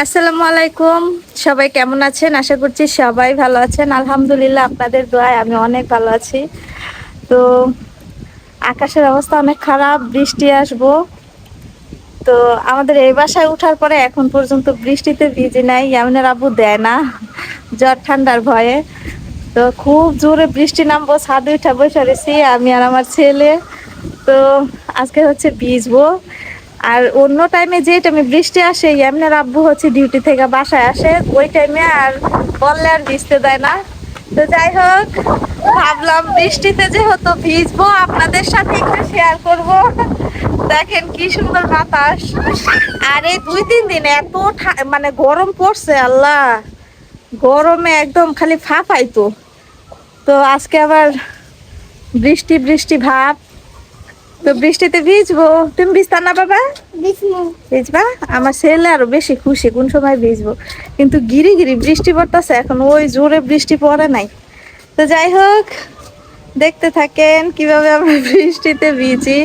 আসসালামু আলাইকুম। সবাই কেমন আছেন? আশা করছি সবাই ভালো আছেন। আলহামদুলিল্লাহ, আপনাদের দোয়ায় আমি অনেক ভালো আছি। তো আকাশের অবস্থা অনেক খারাপ, বৃষ্টি আসবো। তো আমাদের এই বাসায় উঠার পরে এখন পর্যন্ত বৃষ্টিতে ভিজে নাই। ইয়ামিনের আব্বু দেয় না জ্বর ঠান্ডার ভয়ে। তো খুব জোরে বৃষ্টি নামবো, ছাদে উঠা বসে রয়েছি আমি আর আমার ছেলে। তো আজকে হচ্ছে ভিজবো। আর অন্য টাইমে যে টাইমে বৃষ্টি আসে, এমনি আব্বু হচ্ছে ডিউটি থেকে বাসায় আসে, ওই টাইমে আর বললে আর ভিজতে দেয় না। তো যাই হোক, ভাবলাম বৃষ্টিতে যেহেতু ভিজবো আপনাদের সাথে একটু শেয়ার করব। দেখেন কি সুন্দর বাতাস। আর এই 2-3 দিন এত মানে গরম পড়ছে, আল্লাহ গরমে একদম খালি ফাঁপাইতো। তো আজকে আবার বৃষ্টি বৃষ্টি ভাব। তো বৃষ্টিতে ভিজবো। তুমি ভিজতা না বাবা? ভিজবা? আমার ছেলে আরো বেশি খুশি কোন সময় ভিজবো। কিন্তু গিরি গিরি বৃষ্টি পড়তেছে, এখন ওই জোরে বৃষ্টি পড়ে নাই। তো যাই হোক, দেখতে থাকেন কিভাবে আমরা বৃষ্টিতে ভিজি।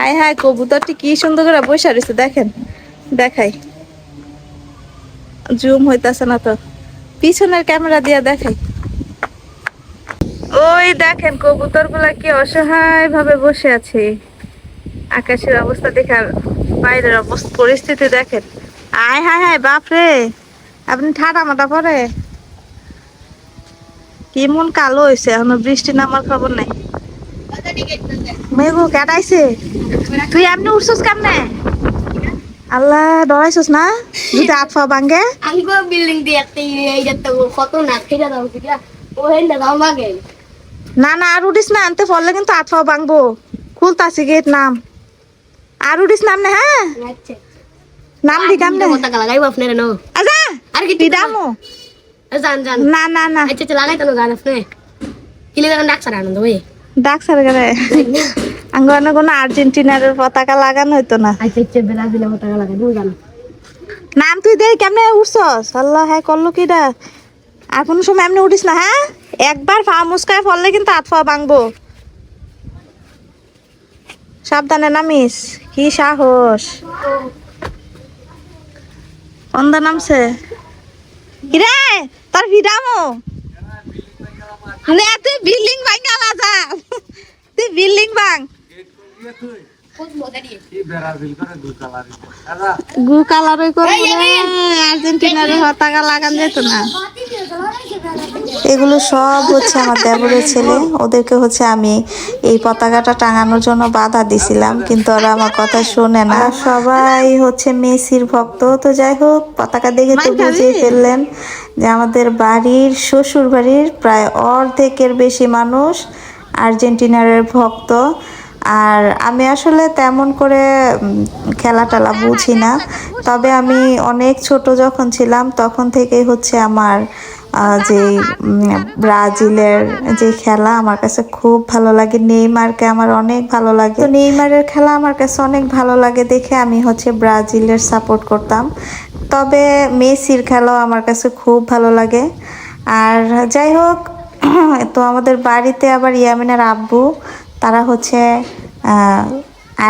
আয় হায়, কবুতরটি কি সুন্দর করে বসে রয়েছে, দেখেন। দেখাই, জুম হইতাছে না তো, পিছনের ক্যামেরা দিয়ে দেখাই। ওই দেখেন কবুতর গুলা কি অসহায় ভাবে বসে আছে। আকাশের অবস্থা দেখে আর বাইরের অবস্থা পরিস্থিতি দেখেন। আয় হায় হায়, বাপরে, আপনি ঠাডা মাথা পরে কি মন কালো হয়েছে, এখনো বৃষ্টি নামার খবর নাই। মেঘু কেটাইছে, তুই এমনি উঠছিস কেমনে? আল্লাহ, ডরাইছিস না যদি আতফা ভাঙ্গে? আঙ্গো বিল্ডিং দিয়ে এইটা কত না ফিরে দাও কিটা ও হেন্ডা দাও মাগে না না, আর উঠিস না, আনতে পড়লে কিন্তু আতফা ভাঙবো। খুলতাছি গেট, নাম। আর উঠিস নাম না, হ্যাঁ আচ্ছা নাম দি কেমনে? টাকা লাগাইবো আপনারা নো আজা আর কি পিডামু। জান জান না না না, আচ্ছা লাগাই তো জান আপনি কিলে জান ডাক্তার আনন্দ ভাই ডাক সার গেলে আঙ্গনে কোনো আর্জেন্টিনার পতাকা লাগানো হইতো না। আচ্ছা ব্রাজিলের টাকা লাগাই দু জান নাম তুই দে, কেমনে উঠছস? আল্লাহ, হ্যাঁ করলো কিডা? আর কোনো সময় এমনি উঠিস না, হ্যাঁ? একবার পা মুস্কায় পড়লে কিন্তু হাত পা ভাঙবো। সাবধানে নামিস। কি সাহস! অন্ধ নামছে কিরে তোর ভিডামো নে, তুই বিল্ডিং ভাঙা যা, তুই বিল্ডিং ভাঙ। গু কালারই করবো রে, আর্জেন্টিনার পতাকা লাগান যেত না। এগুলো সব হচ্ছে আমার দেবরের ছেলে, ওদেরকে হচ্ছে আমি এই পতাকাটা টাঙানোর জন্য বাধা দিছিলাম, কিন্তু ওরা আমার কথা শোনে না। সবাই হচ্ছে মেসির ভক্ত। তো যাই হোক, পতাকা দেখে তো বুঝেই ফেললেন যে আমাদের বাড়ির, শ্বশুর বাড়ির প্রায় অর্ধেকের বেশি মানুষ আর্জেন্টিনার ভক্ত। আর আমি আসলে তেমন করে খেলা টেলা বুঝি না, তবে আমি অনেক ছোট যখন ছিলাম তখন থেকেই হচ্ছে আমার যে ব্রাজিলের যে খেলা আমার কাছে খুব ভালো লাগে। নেইমারকে আমার অনেক ভালো লাগে। তো নেইমারের খেলা আমার কাছে অনেক ভালো লাগে দেখে আমি হচ্ছে ব্রাজিলের সাপোর্ট করতাম। তবে মেসির খেলাও আমার কাছে খুব ভালো লাগে। আর যাই হোক, তো আমাদের বাড়িতে আবার ইয়ামিনের আব্বু, তারা হচ্ছে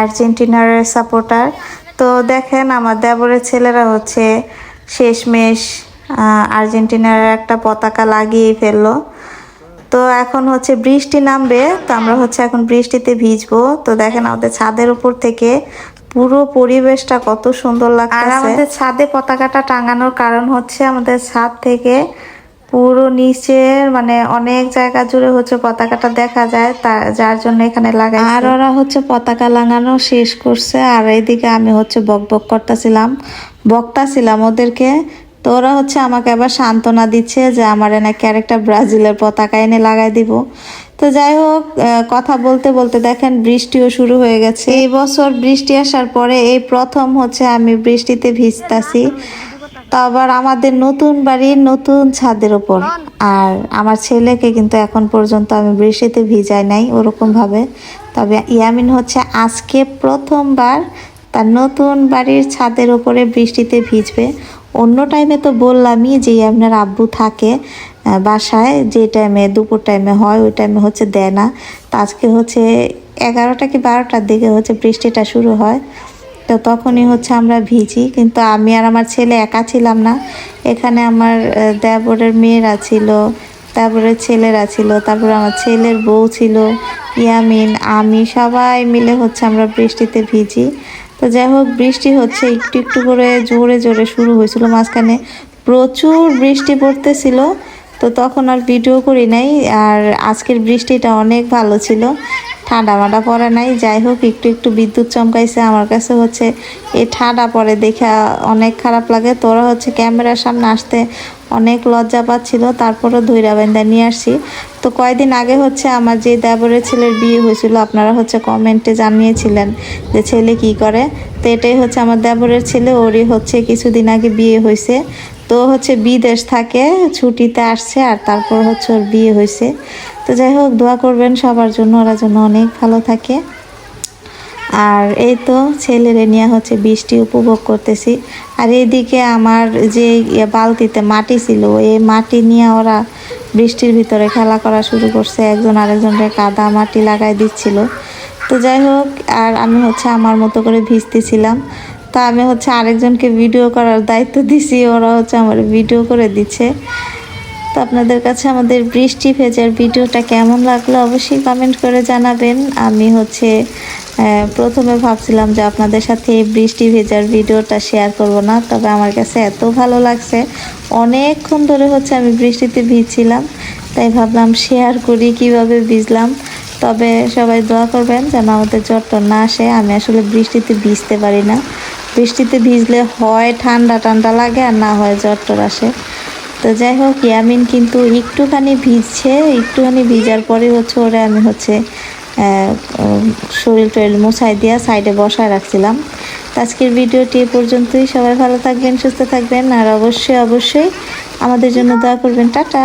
আর্জেন্টিনার সাপোর্টার। তো দেখেন আমার দেবরের ছেলেরা হচ্ছে শেষমেশ আর্জেন্টিনার একটা পতাকা লাগিয়ে ফেললো। তো এখন হচ্ছে বৃষ্টি নামবে, তো আমরা হচ্ছে এখন বৃষ্টিতে ভিজবো। তো দেখেন আমাদের ছাদের উপর থেকে পুরো পরিবেশটা কত সুন্দর লাগছে। আর আমাদের ছাদে পতাকাটা টাঙানোর কারণ হচ্ছে আমাদের ছাদ থেকে পুরো নিচের মানে অনেক জায়গা জুড়ে হচ্ছে পতাকাটা দেখা যায়, যার জন্য এখানে লাগাই। আর ওরা হচ্ছে পতাকা লাগানো শেষ করছে, আর এইদিকে আমি হচ্ছে বকবক বকতাছিলাম ওদেরকে। তো ওরা হচ্ছে আমাকে আবার সান্ত্বনা দিচ্ছে যে আমার নাকি আরেকটা ব্রাজিলের পতাকা এনে লাগাই দিব। তো যাই হোক, কথা বলতে বলতে দেখেন বৃষ্টিও শুরু হয়ে গেছে। এই বছর বৃষ্টি আসার পরে এই প্রথম হচ্ছে আমি বৃষ্টিতে ভিজতাছি, তো আবার আমাদের নতুন বাড়ির নতুন ছাদের উপর। আর আমার ছেলেকে কিন্তু এখন পর্যন্ত আমি বৃষ্টিতে ভিজাই নাই ওরকম ভাবে। তবে ইয়ামিন হচ্ছে আজকে প্রথমবার তার নতুন বাড়ির ছাদের উপরে বৃষ্টিতে ভিজবে। অন্য টাইমে তো বললামই যে আপনার আব্বু থাকে বাসায়, যে টাইমে দুপুর টাইমে হয় ওই টাইমে হচ্ছে দেয় না। তো আজকে হচ্ছে 11টা কি 12টার দিকে হচ্ছে বৃষ্টিটা শুরু হয়। তো তখনই হচ্ছে আমরা ভিজি, কিন্তু আমি আর আমার ছেলে একা ছিলাম না, এখানে আমার দেবরের মেয়েরা ছিল, তারপরে ছেলেরা ছিল, তারপরে আমার ছেলের বউ ছিল, ইয়ামিন, আমি, সবাই মিলে হচ্ছে আমরা বৃষ্টিতে ভিজি। তো যাই হোক, বৃষ্টি হচ্ছে একটু একটু করে জোরে জোরে শুরু হয়েছিল, মাঝখানে প্রচুর বৃষ্টি পড়তেছিল, তো তখন আর ভিডিও করি নাই। আর আজকের বৃষ্টিটা অনেক ভালো ছিল, ঠান্ডা মাডা পড়ে নাই। যাই হোক, একটু একটু বিদ্যুৎ চমকাইছে, আমার কাছে হচ্ছে এই ঠান্ডা পড়ে দেখা অনেক খারাপ লাগে। তোরা হচ্ছে ক্যামেরার সামনে আসতে অনেক লজ্জা পাচ্ছিল, তারপরও ধইরা বেঁধা নিয়ে আসছি। তো কয়েকদিন আগে হচ্ছে আমার যে দেবরের ছেলের বিয়ে হয়েছিল, আপনারা হচ্ছে কমেন্টে জানিয়েছিলেন যে ছেলে কি করে। তো এটাই হচ্ছে আমার দেবরের ছেলে, ওরই হচ্ছে কিছুদিন আগে বিয়ে হয়েছে। তো হচ্ছে বিদেশ থাকে, ছুটিতে আসছে, আর তারপর হচ্ছে ওর বিয়ে হয়েছে। তো যাই হোক, দোয়া করবেন সবার জন্য, ওরা যেন অনেক ভালো থাকে। আর এই তো ছেলেরে নিয়ে হচ্ছে বৃষ্টি উপভোগ করতেছি। আর এইদিকে আমার যে বালতিতে মাটি ছিল, এই মাটি নিয়ে ওরা বৃষ্টির ভিতরে খেলা করা শুরু করছে, একজন আরেকজনকে কাদা মাটি লাগাই দিচ্ছিল। তো যাই হোক, আর আমি হচ্ছে আমার মতো করে ভিজতেছিলাম। তো আমি হচ্ছে আরেকজনকে ভিডিও করার দায়িত্ব দিছি, ওরা হচ্ছে আমার ভিডিও করে দিচ্ছে। তো আপনাদের কাছে আমাদের বৃষ্টি ভেজার ভিডিওটা কেমন লাগলো অবশ্যই কমেন্ট করে জানাবেন। আমি হচ্ছে প্রথমে ভাবছিলাম যে আপনাদের সাথে এই বৃষ্টি ভেজার ভিডিওটা শেয়ার করব না, তবে আমার কাছে এত ভালো লাগছে, অনেকক্ষণ ধরে হচ্ছে আমি বৃষ্টিতে ভিজছিলাম, তাই ভাবলাম শেয়ার করি কিভাবে ভিজলাম। তবে সবাই দোয়া করবেন যেন আমাদের জ্বর না আসে। আমি আসলে বৃষ্টিতে ভিজতে পারি না, বৃষ্টিতে ভিজলে হয় ঠান্ডা ঠান্ডা লাগে, আর না হয় জ্বর আসে। তো যাই হোক, ইয়ামিন কিন্তু একটুখানি ভিজছে, একটুখানি ভিজার পরে হচ্ছে ওরে আমি হচ্ছে শরীর টরীর মুছাই দিয়া সাইডে বসায় রাখছিলাম। তো আজকের ভিডিওটি এ পর্যন্তই। সবাই ভালো থাকবেন, সুস্থ থাকবেন, আর অবশ্যই অবশ্যই আমাদের জন্য দোয়া করবেন। টাটা।